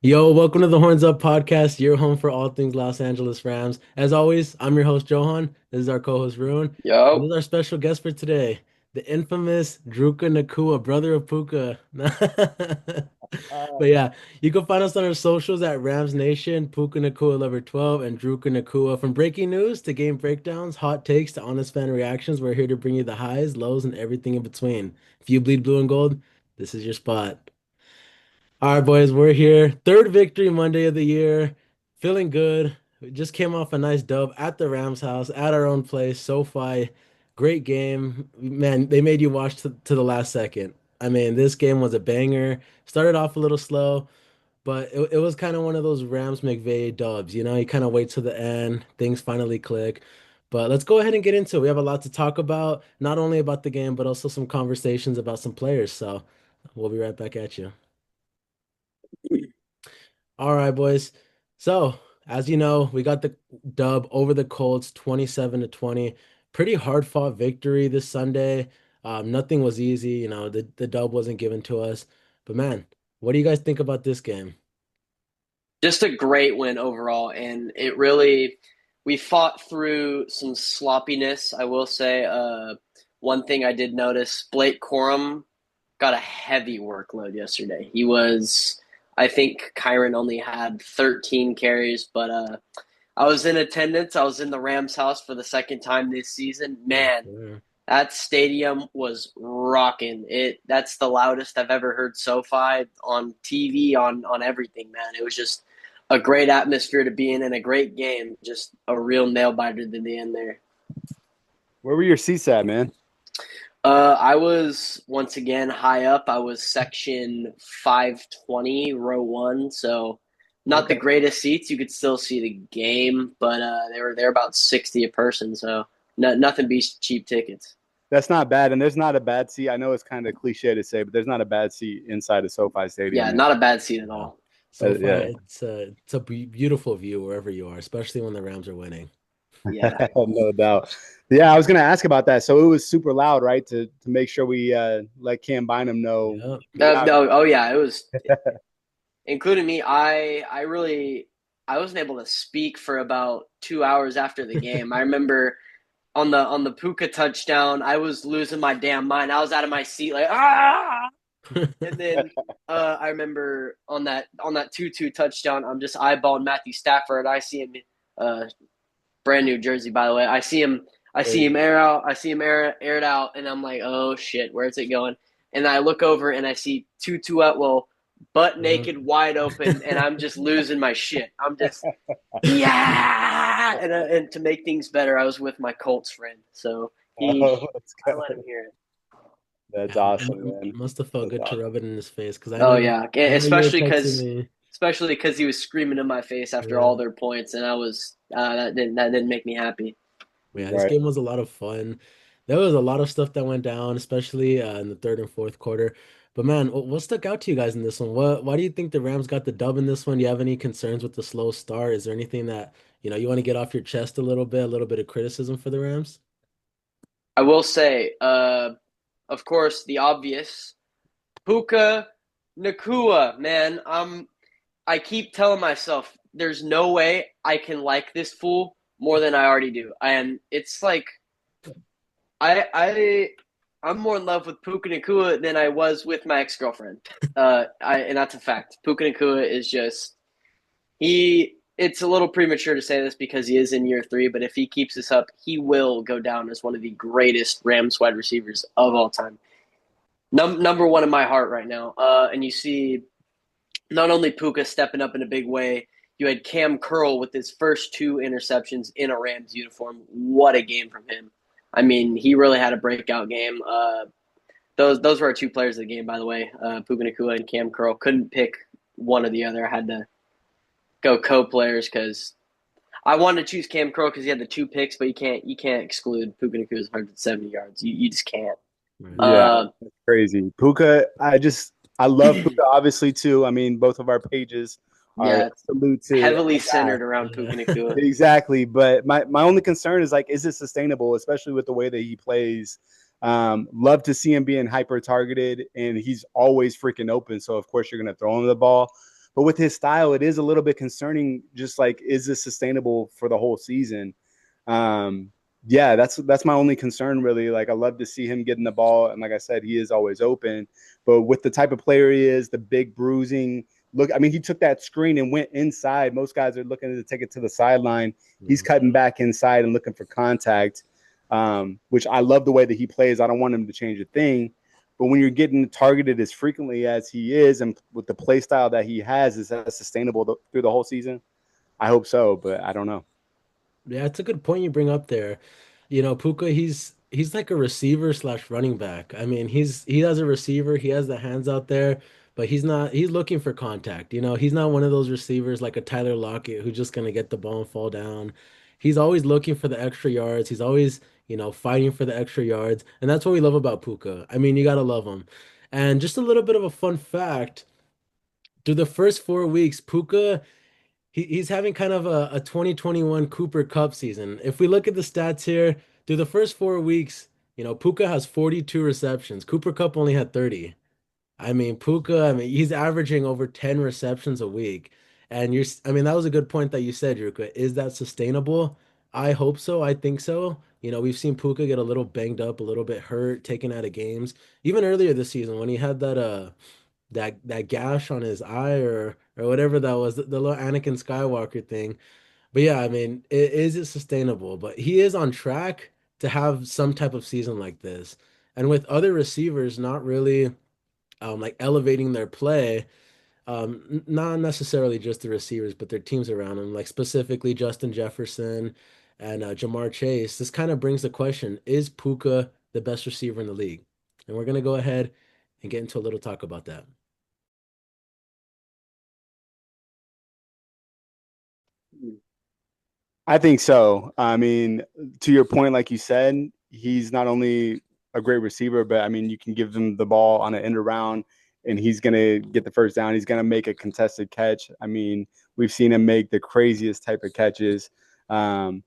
Yo, welcome to the Horns Up Podcast, your home for all things Los Angeles Rams. As always, I'm your host, Johan. This is our co-host, Ruin. And this Yo, is our special guest for today, the infamous Druka Nacua, brother of Puka. Uh, But yeah, you can find us on our socials at Rams Nation, Puka Nacua Lover 12, and Druka Nacua. From breaking news to game breakdowns, hot takes to honest fan reactions, we're here to bring you the highs, lows, and everything in between. If you bleed blue and gold, this is your spot. All right, boys, we're here. Third victory Monday of the year. Feeling good. We just came off a nice dub at the Rams house, at our own place, SoFi. Great game. Man, they made you watch to the last second. I mean, this game was a banger. Started off a little slow, but it was kind of one of those Rams McVay dubs. You kind of wait to the end, things finally click. But let's go ahead and get into it. We have a lot to talk about, not only about the game, but also some conversations about some players. So we'll be right back at you. All right, boys. So, as you know, we got the dub over the Colts 27-20. Pretty hard-fought victory this Sunday. Nothing was easy, the dub wasn't given to us. But man, what do you guys think about this game? just a great win overall, and we fought through some sloppiness. I will say, one thing I did notice: Blake Corum got a heavy workload yesterday. I think Kyron only had 13 carries, but I was in attendance. I was in the Rams house for the second time this season. Yes, Man, sir. that stadium was rocking. That's the loudest I've ever heard SoFi on TV, on everything, man. It was just a great atmosphere to be in and a great game. Just a real nail biter to the end there. Where were your seats at, man? I was once again high up. I was section 520, row one, so not the Okay. greatest seats. You could still see the game, but they're about 60 a person, so nothing beats cheap tickets. That's not bad, and there's not a bad seat. I know it's kind of cliche to say, but there's not a bad seat inside of SoFi Stadium, Yeah, man. not a bad seat at Yeah. all. So far, Yeah, it's a beautiful view wherever you are, especially when the Rams are winning. Yeah. no doubt. Yeah, I was gonna ask about that. So it was super loud, right? To make sure we let Cam Bynum know Yeah. we're not. No, oh yeah, it was including me. I wasn't able to speak for about 2 hours after the game. I remember on the Puka touchdown, I was losing my damn mind. I was out of my seat, like ah. And then I remember on that 2-2 touchdown, I'm just eyeballing Matthew Stafford. I see him, uh, brand new jersey by the way. I see him Crazy. air it out, and I'm like, oh shit, where's it going? And I look over and I see Tutu Atwell butt Yeah. naked, wide open, and I'm just losing my shit. I'm just yeah, and to make things better, I was with my Colts friend, so he Oh, let's I let go. him hear it. That's Yeah, awesome, it man. must have felt That's good to awesome. rub it in his face because Oh yeah, I know you were texting me. especially because he was screaming in my face after all Yeah. their points, and I was that didn't make me happy. Yeah, this Right. game was a lot of fun. There was a lot of stuff that went down, especially in the third and fourth quarter. But man, what stuck out to you guys in this one? Why do you think the Rams got the dub in this one? Do you have any concerns with the slow start? Is there anything that, you want to get off your chest a little bit of criticism for the Rams? I will say, of course, the obvious Puka Nacua, man. I keep telling myself there's no way I can like this fool more than I already do, and it's like I I'm more in love with Puka Nacua than I was with my ex girlfriend. And that's a fact. Puka Nacua is just he. It's a little premature to say this because he is in year three, but if he keeps this up, he will go down as one of the greatest Rams wide receivers of all time. Number one in my heart right now. And you see not only Puka stepping up in a big way, you had Cam Curl with his first two interceptions in a Rams uniform. What a game from him! I mean, he really had a breakout game. Those were our two players of the game, by the way. Puka Nacua and Cam Curl. Couldn't pick one or the other. I had to go co-players because I wanted to choose Cam Curl because he had the two picks, but you can't exclude Puka Nacua's 170 yards. You just can't. Right. Yeah, Uh, that's crazy. Puka, I love Puka obviously too. I mean, both of our pages are yeah, salute to heavily our guy. centered around Puka Yeah. Nacua. Exactly. But my only concern is like, is it sustainable, especially with the way that he plays? Love to see him being hyper targeted, and he's always freaking open. So of course you're gonna throw him the ball. But with his style, it is a little bit concerning. Just like, is this sustainable for the whole season? Um, yeah, that's my only concern really. Like, I love to see him getting the ball, and like I said, he is always open. But with the type of player he is, the big bruising look, I mean, he took that screen and went inside. Most guys are looking to take it to the sideline. He's cutting back inside and looking for contact, which I love the way that he plays. I don't want him to change a thing. But when you're getting targeted as frequently as he is, and with the play style that he has, is that sustainable through the whole season? I hope so, but I don't know. Yeah, it's a good point you bring up there. Puka, he's like a receiver slash running back. I mean, he has a receiver, he has the hands out there, but he's looking for contact. He's not one of those receivers like a Tyler Lockett who's just gonna get the ball and fall down. He's always looking for the extra yards. He's always, fighting for the extra yards. And that's what we love about Puka. I mean, you gotta love him. And just a little bit of a fun fact, through the first 4 weeks, Puka he's having kind of a 2021 Cooper Cup season. If we look at the stats here, through the first 4 weeks, Puka has 42 receptions. Cooper Cup only had 30. I mean, Puka, he's averaging over 10 receptions a week. And I mean, that was a good point that you said, Druka. Is that sustainable? I hope so. I think so. We've seen Puka get a little banged up, a little bit hurt, taken out of games. Even earlier this season when he had that gash on his eye or whatever that was, the little Anakin Skywalker thing. But yeah, I mean, is it sustainable? But he is on track to have some type of season like this. And with other receivers not really like elevating their play, not necessarily just the receivers, but their teams around them, like specifically Justin Jefferson and Jamar Chase. This kind of brings the question, is Puka the best receiver in the league? And we're going to go ahead and get into a little talk about that. I think so. I mean, to your point, like you said, he's not only a great receiver, but I mean, you can give him the ball on an end around and he's going to get the first down. He's going to make a contested catch. I mean, we've seen him make the craziest type of catches. Um,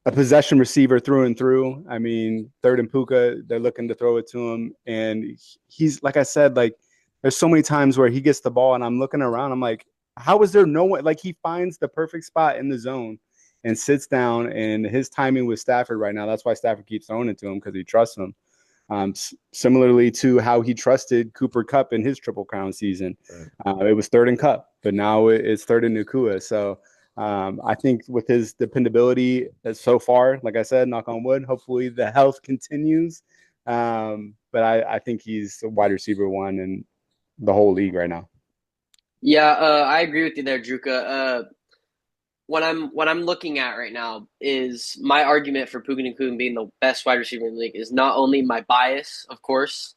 a possession receiver through and through. I mean, third and Puka, they're looking to throw it to him. And he's, like I said, like, there's so many times where he gets the ball and I'm looking around. I'm like, how is there no one? Like, he finds the perfect spot in the zone and sits down. And his timing with Stafford right now, that's why Stafford keeps throwing it to him, because he trusts him. Similarly to how he trusted Cooper Kupp in his Triple Crown season. Right. It was third and Kupp, but now it's third and Nacua. So I think with his dependability so far, like I said, knock on wood, hopefully the health continues. But I think he's a wide receiver one in the whole league right now. Yeah, I agree with you there, Druka. What I'm looking at right now is my argument for Puka Nacua being the best wide receiver in the league is not only my bias, of course,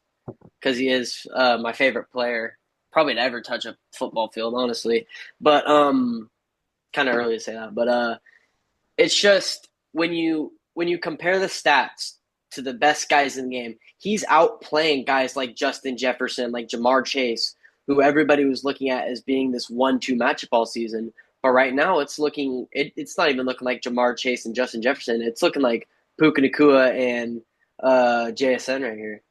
because he is my favorite player, probably to ever touch a football field, honestly. But kind of early to say that. But it's just when you compare the stats to the best guys in the game, he's outplaying guys like Justin Jefferson, like Jamar Chase, who everybody was looking at as being this 1-2 matchup all season. But right now, it's not even looking like Jamar Chase and Justin Jefferson. It's looking like Puka Nacua and JSN right here.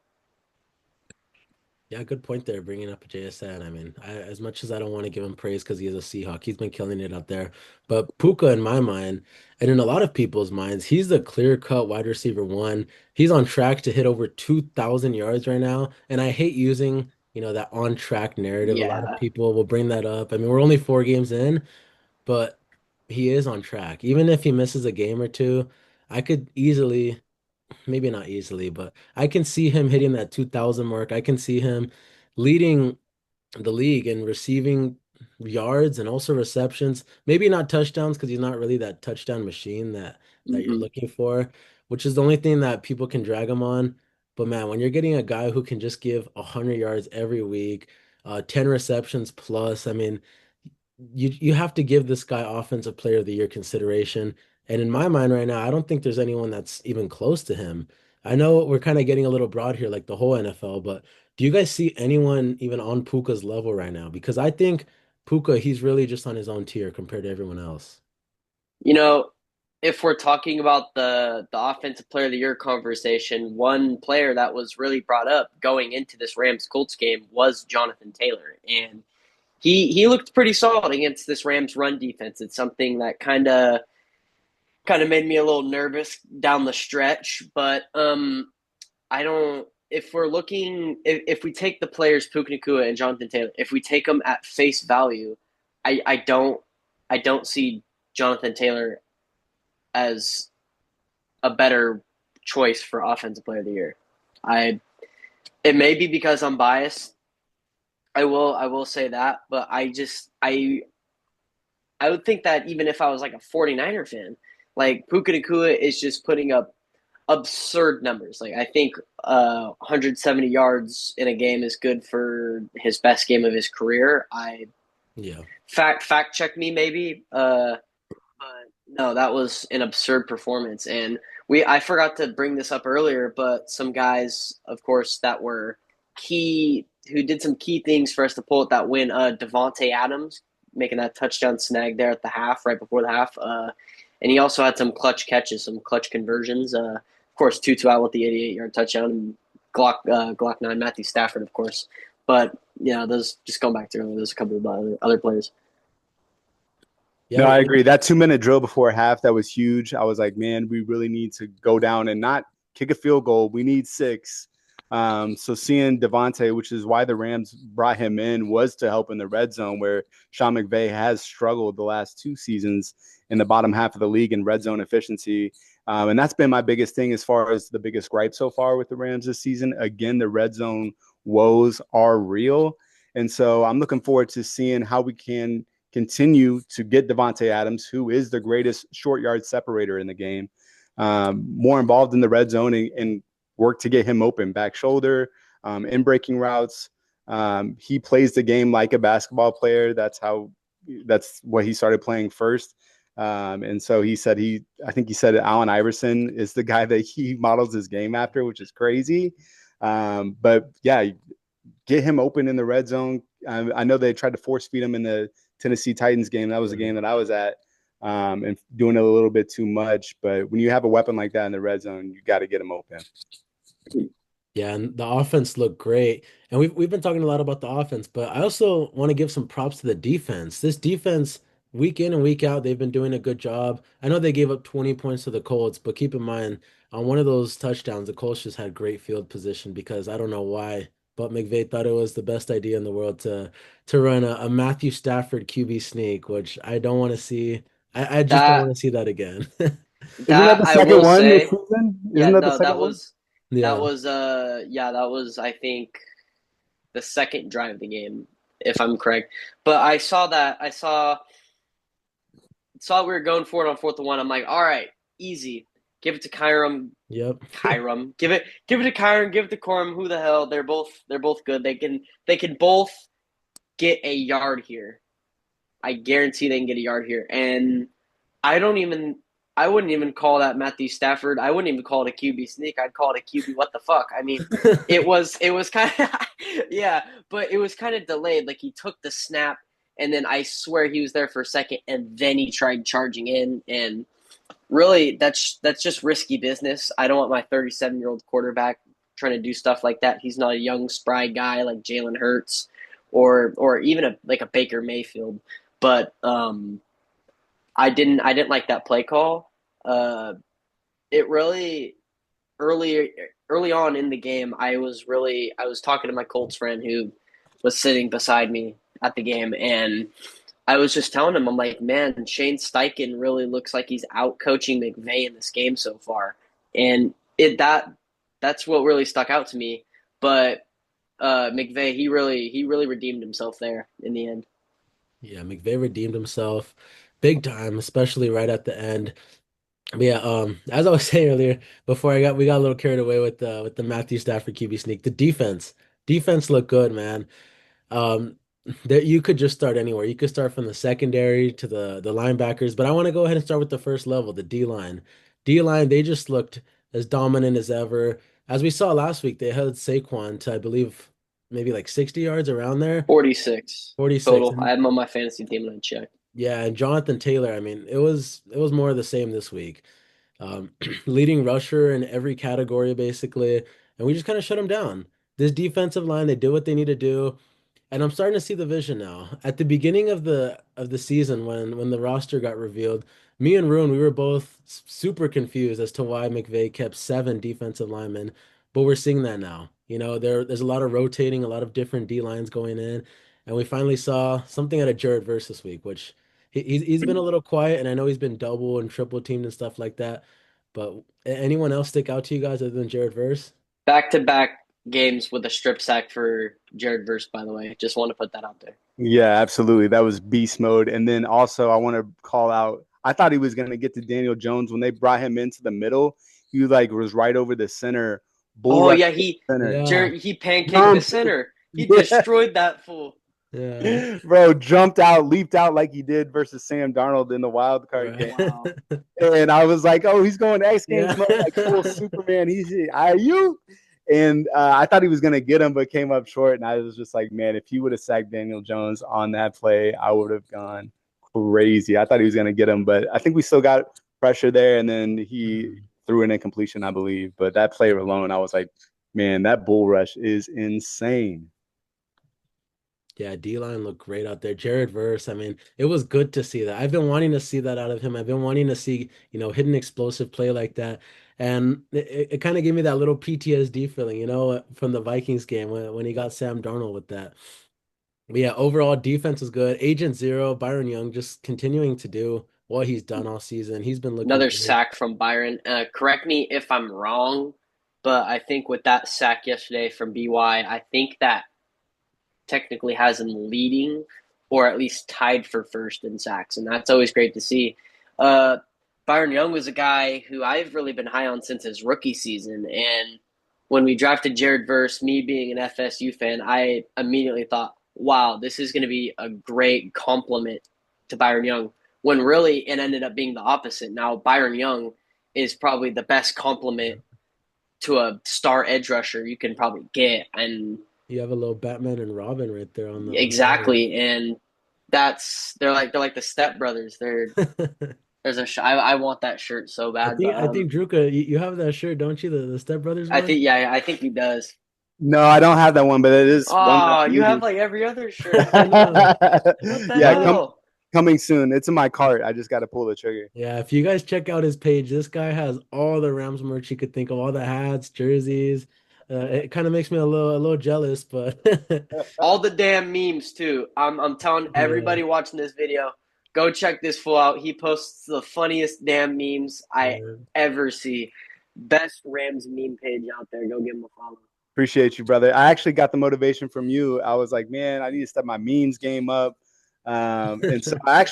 Yeah, good point there, bringing up JSN. I mean, as much as I don't want to give him praise because he is a Seahawk, he's been killing it out there. But Puka, in my mind, and in a lot of people's minds, he's the clear-cut wide receiver one. He's on track to hit over 2,000 yards right now. And I hate using, that on-track narrative. A lot of Yeah. people will bring that up. I mean, we're only 4 games in, but he is on track. Even if he misses a game or two, I could easily, maybe not easily, but I can see him hitting that 2,000 mark. I can see him leading the league in receiving yards and also receptions. Maybe not touchdowns because he's not really that touchdown machine that you're hmm looking for, which is the only thing that people can drag him on. But man, when you're getting a guy who can just give 100 yards every week, 10 receptions plus, I mean, you have to give this guy offensive player of the year consideration. And in my mind right now, I don't think there's anyone that's even close to him. I know we're kind of getting a little broad here, like the whole NFL, but do you guys see anyone even on Puka's level right now? Because I think Puka, he's really just on his own tier compared to everyone else. You know, if we're talking about the offensive player of the year conversation, one player that was really brought up going into this Rams Colts game was Jonathan Taylor, and he looked pretty solid against this Rams run defense. It's something that kind of made me a little nervous down the stretch, but I don't. If we're looking, if we take the players Puka Nacua and Jonathan Taylor, if we take them at face value, I don't see Jonathan Taylor as a better choice for offensive player of the year. I It may be because I'm biased. I will say that, but I would think that even if I was like a 49er fan, like Puka Nacua is just putting up absurd numbers. Like I think 170 yards in a game is good for his best game of his career. I Yeah. fact check me maybe, but no, that was an absurd performance. And I forgot to bring this up earlier, but some guys, of course, that were key who did some key things for us to pull at that win. Devontae Adams making that touchdown snag there at the half, right before the half. And he also had some clutch catches, some clutch conversions. Of course, Tutu out with the 88-yard touchdown, and Glock 9, Matthew Stafford, of course. But yeah, those just going back to earlier, there's a couple of other players. No, Yeah. I agree. That 2 minute drill before half, that was huge. I was like, man, we really need to go down and not kick a field goal. We need six. So seeing Devontae, which is why the Rams brought him in, was to help in the red zone where Sean McVay has struggled the last 2 seasons in the bottom half of the league in red zone efficiency. And that's been my biggest thing as far as the biggest gripe so far with the Rams this season. Again, the red zone woes are real. And so I'm looking forward to seeing how we can continue to get Devontae Adams, who is the greatest short yard separator in the game, more involved in the red zone and work to get him open, back shoulder, in breaking routes. He plays the game like a basketball player. That's what he started playing first. And so I think he said Allen Iverson is the guy that he models his game after, which is crazy. But yeah, get him open in the red zone. I know they tried to force feed him in the Tennessee Titans game. That was a game that I was at, and doing it a little bit too much. But when you have a weapon like that in the red zone, you got to get him open. Yeah, and the offense looked great. And we've been talking a lot about the offense, but I also want to give some props to the defense. This defense, week in and week out, they've been doing a good job. I know they gave up 20 points to the Colts, but keep in mind, on one of those touchdowns, the Colts just had great field position because I don't know why, but McVay thought it was the best idea in the world to run a Matthew Stafford QB sneak, which I don't want to see. I just don't want That to see that again. Isn't that that the I second will one this say, season? yeah, Isn't that the no, second one? Yeah. that was I think the second drive of the game, if I'm correct. But I saw that saw we were going for it on 4th and 1. I'm like, all right, easy. Give it to Kyram. Yep. Give it to Kyram. Give it to Corum. Who the hell? They're both good. They can both get a yard here. I guarantee they can get a yard here. And I don't even. I wouldn't even call that Matthew Stafford. I wouldn't even call it a QB sneak. I'd call it a QB what the fuck. I mean, it was kind of yeah, but it was kind of delayed. Like he took the snap and then I swear he was there for a second and then he tried charging in and really that's just risky business. I don't want my 37-year-old quarterback trying to do stuff like that. He's not a young spry guy like Jalen Hurts or even like a Baker Mayfield. But I didn't like that play call. It really early on in the game, I was talking to my Colts friend who was sitting beside me at the game, and I was just telling him, I'm like, man, Shane Steichen really looks like he's out coaching McVay in this game so far, and that's what really stuck out to me. But McVay, he really redeemed himself there in the end. Yeah, McVay redeemed himself big time, especially right at the end. But yeah, as I was saying earlier, before we got a little carried away with the Matthew Stafford QB sneak. The defense looked good, man. Um, that you could just start anywhere. You could start from the secondary to the linebackers, but I want to go ahead and start with the first level, the D line. D line, they just looked as dominant as ever. As we saw last week, they held Saquon to, I believe, maybe like 60 yards around there. 46 46. total. I have him on my fantasy team and I checked. Yeah, and Jonathan Taylor, I mean, it was more of the same this week. Leading rusher in every category basically, and we just kind of shut him down. This defensive line, they did what they need to do. And I'm starting to see the vision now. At the beginning of the season, when the roster got revealed, me and Rune, we were both super confused as to why McVay kept 7 defensive linemen. But we're seeing that now. There's a lot of rotating, a lot of different D lines going in, and we finally saw something out of Jared Verse this week, which he's been a little quiet, and I know he's been double and triple teamed and stuff like that. But anyone else stick out to you guys other than Jared Verse? Back-to-back games with a strip sack for Jared Verse, by the way. Just want to put that out there. Yeah, absolutely. That was beast mode. And then also, I want to call out. I thought he was going to get to Daniel Jones when they brought him into the middle. He like was right over the center, bull Oh rush yeah, he center. Yeah, he pancaked the Jumped. center. He Yeah, destroyed that fool. yeah, bro, jumped out, leaped out like he did versus Sam Darnold in the wild card right. game. Wow. And I was like, oh, he's going X Games Yeah. mode, like full Superman. He's are you? And I thought he was going to get him, but came up short. And I was just like, man, if he would have sacked Daniel Jones on that play, I would have gone crazy. I thought he was going to get him, but I think we still got pressure there. And then he Mhm. threw an incompletion, I believe. But that play alone, I was like, man, that bull rush is insane. Yeah, D-line looked great out there. Jared Verse, I mean, it was good to see that. I've been wanting to see that out of him. I've been wanting to see, hit an explosive play like that. And it kind of gave me that little PTSD feeling, from the Vikings game when he got Sam Darnold with that. But yeah, overall defense was good. Agent Zero, Byron Young just continuing to do what he's done all season. He's been looking Another great. sack from Byron. Correct me if I'm wrong, but I think with that sack yesterday from BY, I think that technically has him leading or at least tied for first in sacks, and that's always great to see. Uh, Byron Young was a guy who I've really been high on since his rookie season, and when we drafted Jared Verse, me being an FSU fan, I immediately thought, wow, this is going to be a great compliment to Byron Young, when really it ended up being the opposite. Now, Byron Young is probably the best compliment to a star edge rusher you can probably get, and You have a little Batman and Robin right there on the exactly, and they're like the Step Brothers. right. I want that shirt so I bad, think but I think Druka, you have that shirt, don't you? The Step Brothers I one? think yeah, I think he does. No, I don't have that one, but it is one that Oh, I you have needed. like every other shirt. I know. What the Yeah, Yeah. hell? coming soon. It's in my cart. I just got to pull the trigger. Yeah, if you guys check out his page, this guy has all the Rams merch you could think of, all the hats, jerseys. It kind of makes me a little jealous, but All the damn memes too. I'm telling yeah, everybody watching this video, go check this fool out. He posts the funniest damn memes I yeah. ever see. Best Rams meme page out there. Go give him a follow. Appreciate you, brother. I actually got the motivation from you. I was like, man, I need to step my memes game up. And so I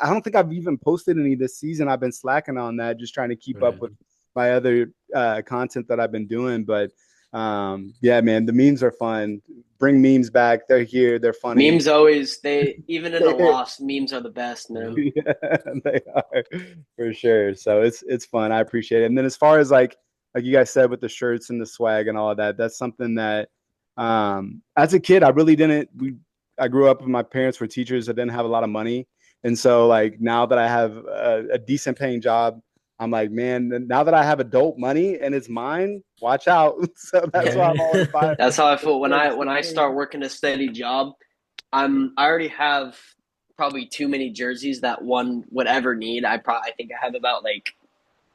don't think I've even posted any this season. I've been slacking on that, just trying to keep up with Right. my other content that I've been doing. But yeah, man, the memes are fun. Bring memes back. They're here. They're funny. Memes always they even in a loss, memes are the best, man. Yep. Yeah, they are for sure. So it's fun. I appreciate it. And then as far as like you guys said with the shirts and the swag and all of that, that's something that as a kid I really didn't. I grew up with my parents were teachers. I didn't have a lot of money, and so like now that I have a decent paying job, I'm like, man, now that I have adult money and it's mine, watch out. So that's why I'm always buying That's how I feel when I shirts. when I start working a steady job. I already have probably too many jerseys that one would ever need. I think I have about like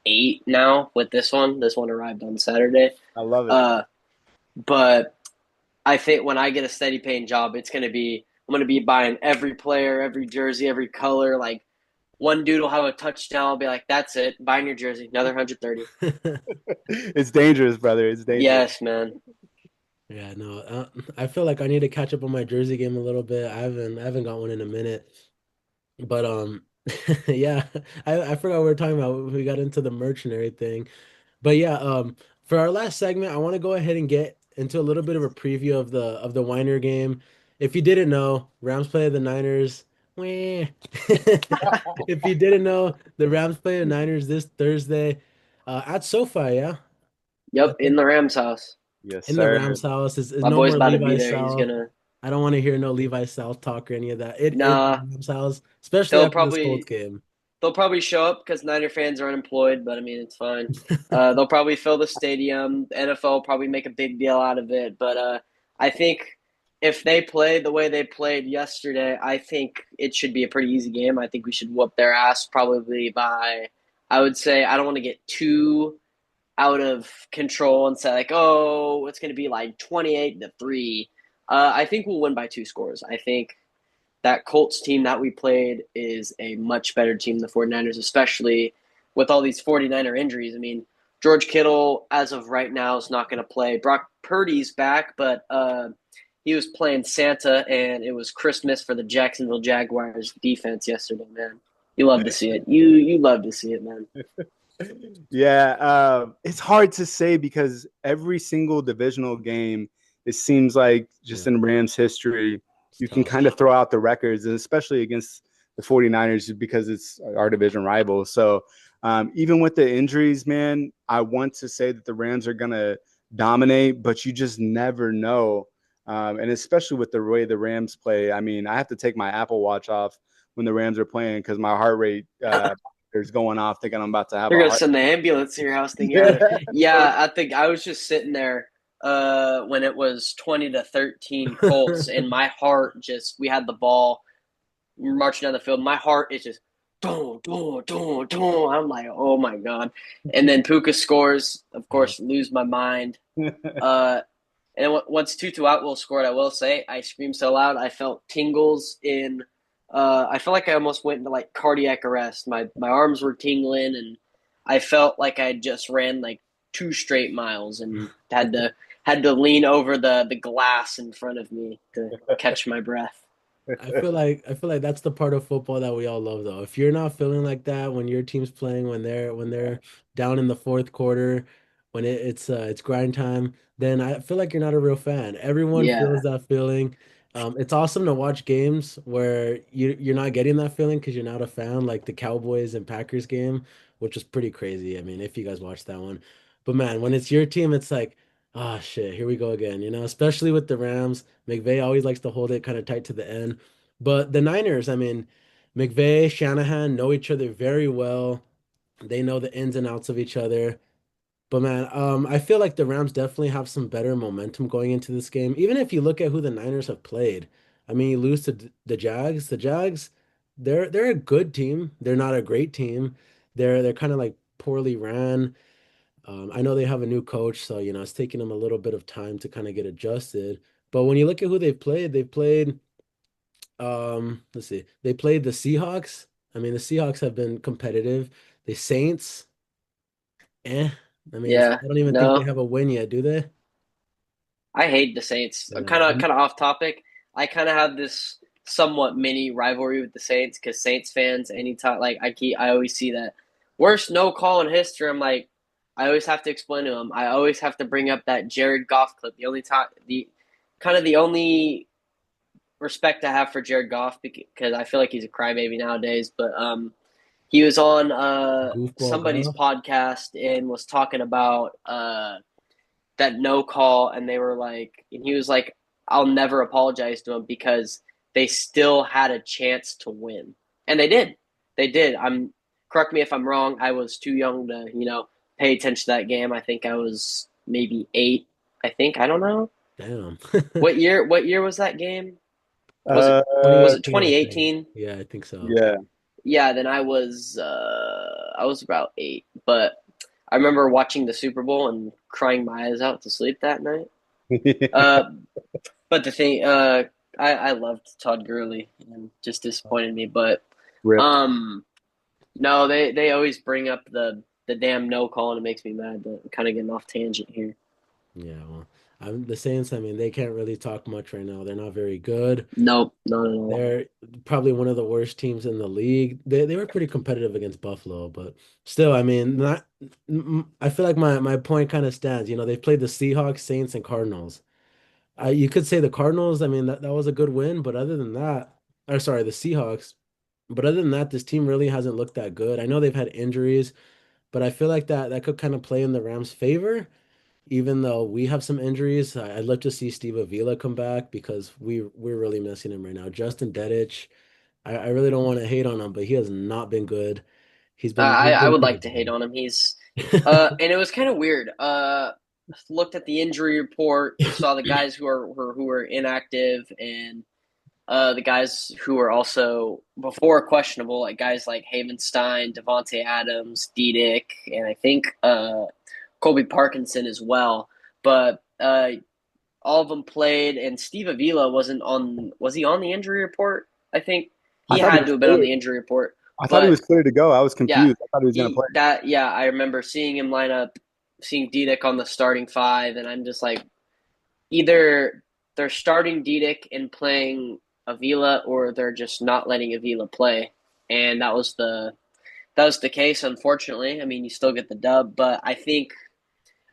8 now with this one. This one arrived on Saturday. I love it. Uh, but I think when I get a steady paying job, I'm gonna be buying every player, every jersey, every color. Like one dude will have a touchdown. I'll be like, that's it. Buying your jersey, another 130. It's dangerous, brother. It's dangerous. Yes, man. Yeah, no, I feel like I need to catch up on my jersey game a little bit. I haven't got one in a minute, but yeah, I forgot what we were talking about. We got into the merch and everything. But yeah, for our last segment, I want to go ahead and get into a little bit of a preview of the Weiner game. If you didn't know, Rams play the Niners. Wah. If you didn't know, the Rams play the Niners this Thursday at SoFi. Yeah, I Yep, in think the Rams house. Yes, in the sir. Rams house is My no boy's more about to be Levi there. He's South. gonna. I don't want to hear no Levi South talk or any of that. It is the Nah, Rams house, especially they'll after this Colts probably game. they'll probably show up because Niner fans are unemployed. But I mean, it's fine. They'll probably fill the stadium. The NFL will probably make a big deal out of it. But I think if they play the way they played yesterday, I think it should be a pretty easy game. I think we should whoop their ass probably by, I would say, I don't want to get too out of control and say like, oh, it's going to be like 28-3. I think we'll win by 2 scores. I think that Colts team that we played is a much better team than the 49ers, especially with all these 49er injuries. I mean, George Kittle, as of right now, is not going to play. Brock Purdy's back, but he was playing Santa, and it was Christmas for the Jacksonville Jaguars defense yesterday, man. You love to see it. You love to see it, man. Yeah, it's hard to say because every single divisional game, it seems like just Yeah, in Rams history, it's you can tough. kind of throw out the records, and especially against the 49ers because it's our division rival. So even with the injuries, man, I want to say that the Rams are going to dominate, but you just never know. And especially with the way the Rams play, I mean, I have to take my Apple Watch off when the Rams are playing because my heart rate is going off thinking I'm about to have They're a gonna heart. send the ambulance to your house. Thinking you're having yeah. I think I was just sitting there when it was 20-13 Colts, and my heart just we had the ball marching down the field. My heart is just boom, boom, boom, boom. I'm like, oh my god! And then Puka scores. Of Yeah. course, lose my mind. Uh, and once Tutu Atwell scored, I will say I screamed so loud I felt tingles in. I felt like I almost went into like cardiac arrest. My arms were tingling, and I felt like I just ran like 2 straight miles and had to lean over the glass in front of me to catch my breath. I feel like that's the part of football that we all love though. If you're not feeling like that when your team's playing, when they're down in the fourth quarter, when it's grind time, then I feel like you're not a real fan. Everyone Yeah, feels that feeling. It's awesome to watch games where you're not getting that feeling because you're not a fan, like the Cowboys and Packers game, which was pretty crazy. I mean, if you guys watched that one. But man, when it's your team, it's like, ah shit, here we go again, especially with the Rams. McVay always likes to hold it kind of tight to the end. But the Niners, I mean, McVay, Shanahan know each other very well. They know the ins and outs of each other. But man, I feel like the Rams definitely have some better momentum going into this game. Even if you look at who the Niners have played, I mean, you lose to the Jags. The Jags, they're a good team. They're not a great team. They're kind of like poorly ran. I know they have a new coach, so it's taking them a little bit of time to kind of get adjusted. But when you look at who they've played let's see. They played the Seahawks. I mean, the Seahawks have been competitive. The Saints, eh. I mean, yeah. I don't even think they No, have a win yet, do they? I hate the Saints. I Kind know. of, kind of off topic. I kind of have this somewhat mini rivalry with the Saints because Saints fans, anytime like I always see that worst no call in history. I'm like, I always have to explain to them. I always have to bring up that Jared Goff clip. The only time, the only respect I have for Jared Goff because I feel like he's a crybaby nowadays. But he was on Goofball somebody's golf. podcast and was talking about that no call, and they were like, and he was like, I'll never apologize to him because they still had a chance to win, and they did. They did. Correct me if I'm wrong. I was too young to pay attention to that game. I think I was maybe 8. I don't know Damn. what year. What year was that game? Was it was it 2018, I think. 2018? Yeah, I think so. Yeah. Yeah. Then I was about 8, but I remember watching the Super Bowl and crying my eyes out to sleep that night. Uh, But the thing, I loved Todd Gurley and just disappointed me. But Rip. um, no, they always bring up the damn no call, and it makes me mad. But I'm kind of getting off tangent here. Yeah, well, the Saints, I mean, they can't really talk much right now. They're not very good. Nope, not at all. They're probably one of the worst teams in the league. They were pretty competitive against Buffalo, but still, I mean, not. I feel like my point kind of stands. They've played the Seahawks, Saints, and Cardinals. You could say the Cardinals, I mean, that was a good win, but other than that, or sorry, the Seahawks, but other than that, this team really hasn't looked that good. I know they've had injuries, but I feel like that could kind of play in the Rams' favor, even though we have some injuries. I'd love to see Steve Avila come back because we're really missing him right now. Justin Dedich, I really don't want to hate on him, but he has not been good. He's been I he's I been would pretty like to hate bad. on him. He's and it was kind of weird. looked at the injury report, saw the guys who are inactive, and the guys who are also before questionable, like guys like Havenstein, Devontae Adams, Diedick, and I think Colby Parkinson as well. But all of them played, and Steve Avila wasn't on. Was he on the injury report? I think I he thought he had was to have been on clear. the injury report. I thought he But was clear to go. I was yeah, confused. I thought he was going to play. I remember seeing him line up, seeing Diedick on the starting five, and I'm just like, either they're starting Diedick and playing Avila, or they're just not letting Avila play, and that was the case. Unfortunately, I mean, you still get the dub, but I think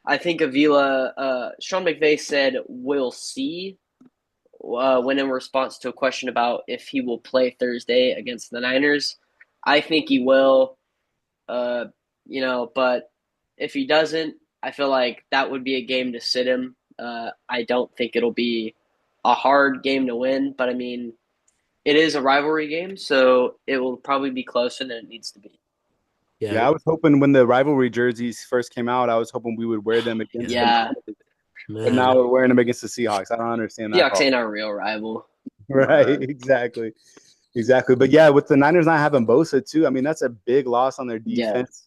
Avila. Sean McVay said we'll see. When in response to a question about if he will play Thursday against the Niners, I think he will. Uh, but if he doesn't, I feel like that would be a game to sit him. I don't think it'll be a hard game to win, but I mean, it is a rivalry game, so it will probably be closer than it needs to be. Yeah, Yeah, I was hoping when the rivalry jerseys first came out, I was hoping we would wear them against the yeah, Yeah, Niners. But now man. we're wearing them against the Seahawks. I don't understand that Seahawks call. ain't our real rival. Come Right, on. exactly. Exactly. But yeah, with the Niners not having Bosa too, I mean, that's a big loss on their Yeah. defense.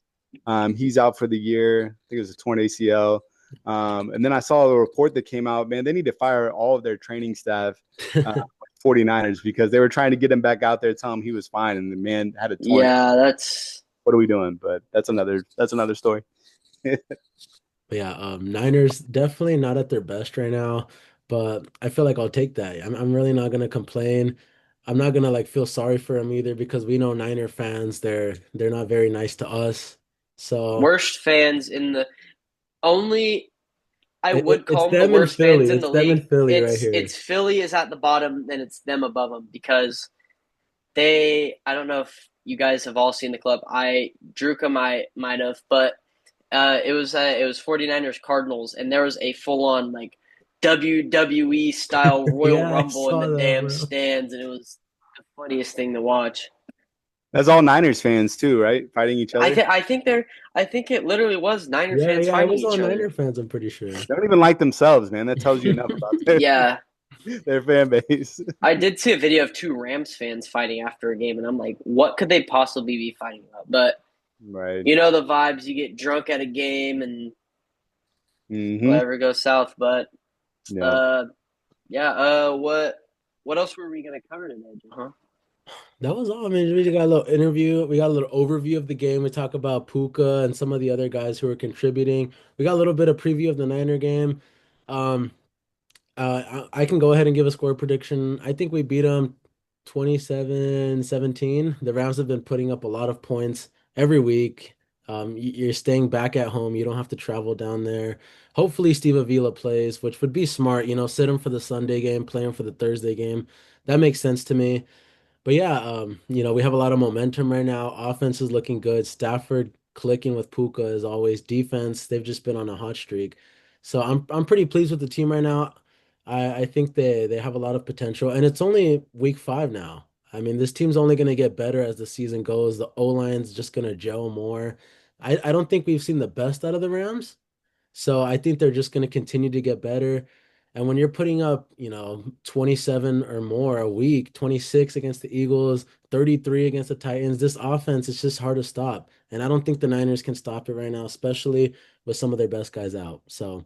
He's out for the year. I think it was a torn ACL. And then I saw a report that came out, man, they need to fire all of their training staff, 49ers, because they were trying to get him back out there, tell him he was fine, and the man had a torn. Yeah, that's What are we doing? But that's another story. But yeah, Niners definitely not at their best right now, but I feel like I'll take that. I'm really not gonna complain. I'm not gonna like feel sorry for them either because we know Niner fans, they're not very nice to us. So worst fans in the only I would it's call them the them in worst fans Philly. in It's the them in league. Philly right It's here. Philly is at the bottom and it's them above them because I don't know if you guys have all seen the club. Druka might have, but it was 49ers Cardinals, and there was a full on like WWE style Royal Yeah, I Rumble in saw the that, damn bro. stands, and it was the funniest thing to watch. That's all Niners fans too, right? Fighting each I other. think I think they're I think it literally was Niner Yeah, fans yeah, it fighting was all each Niner other. fans, I'm pretty sure. They don't even like themselves, man. That tells you enough about Yeah, their fan base. I did see a video of two Rams fans fighting after a game, and I'm like, what could they possibly be fighting about? But Right. you know the vibes. You get drunk at a game and Mm-hmm. whatever goes south. But Yeah. uh, yeah. What else were we gonna cover today, huh? That was all. I mean, we just got a little interview. We got a little overview of the game. We talk about Puka and some of the other guys who are contributing. We got a little bit of preview of the Niner game. Um, I can go ahead and give a score prediction. I think we beat them 27-17. The Rams have been putting up a lot of points every week. You're staying back at home. You don't have to travel down there. Hopefully, Steve Avila plays, which would be smart. Sit him for the Sunday game, play him for the Thursday game. That makes sense to me. But yeah, we have a lot of momentum right now. Offense is looking good. Stafford clicking with Puka as always. Defense, they've just been on a hot streak. So I'm pretty pleased with the team right now. I think they have a lot of potential, and it's only week 5 now. I mean, this team's only going to get better as the season goes. The O-line's just going to gel more. I don't think we've seen the best out of the Rams, so I think they're just going to continue to get better. And when you're putting up, 27 or more a week, 26 against the Eagles, 33 against the Titans, this offense is just hard to stop. And I don't think the Niners can stop it right now, especially with some of their best guys out. So,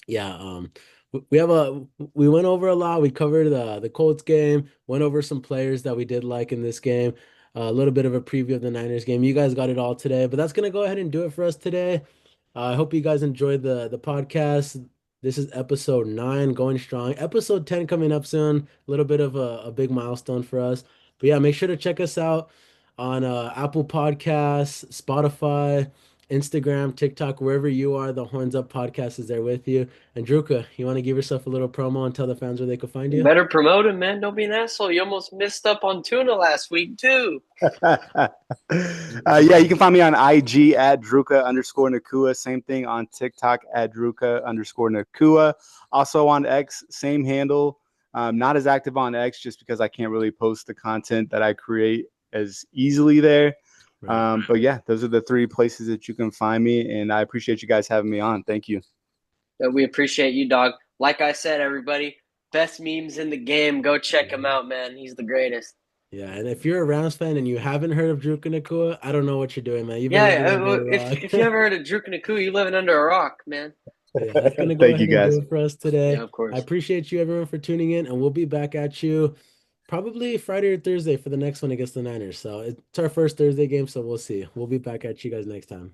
yeah, we went over a lot. We covered the Colts game, went over some players that we did like in this game, a little bit of a preview of the Niners game. You guys got it all today, but that's gonna go ahead and do it for us today. I hope you guys enjoyed the podcast. This is episode 9, going strong. Episode 10 coming up soon. A little bit of a big milestone for us. But yeah, make sure to check us out on Apple Podcasts, Spotify, Instagram, TikTok, wherever you are. The Horns Up Podcast is there with you. And Druka, you want to give yourself a little promo and tell the fans where they can find you? Better promote him, man. Don't be an asshole. You almost missed up on tuna last week too. Yeah, you can find me on IG at Druka_Nacua. Same thing on TikTok at Druka_Nacua. Also on X, same handle. Not as active on X just because I can't really post the content that I create as easily there. Right. But yeah, those are the 3 places that you can find me. And I appreciate you guys having me on. Thank you. We appreciate you, dog. Like I said, everybody, best memes in the game. Go check him out, man. He's the greatest. Yeah, and if you're a Rams fan and you haven't heard of Druka Nacua, I don't know what you're doing, man. You've been living Yeah, under a if you rock. ever heard of Druka Nacua, you living under a rock, man. But yeah, that's gonna go Thank you, ahead and do guys. it for us Yeah, today. of I course. appreciate you everyone for tuning in, and we'll be back at you probably Friday or Thursday for the next one against the Niners. So it's our first Thursday game, so we'll see. We'll be back at you guys next time.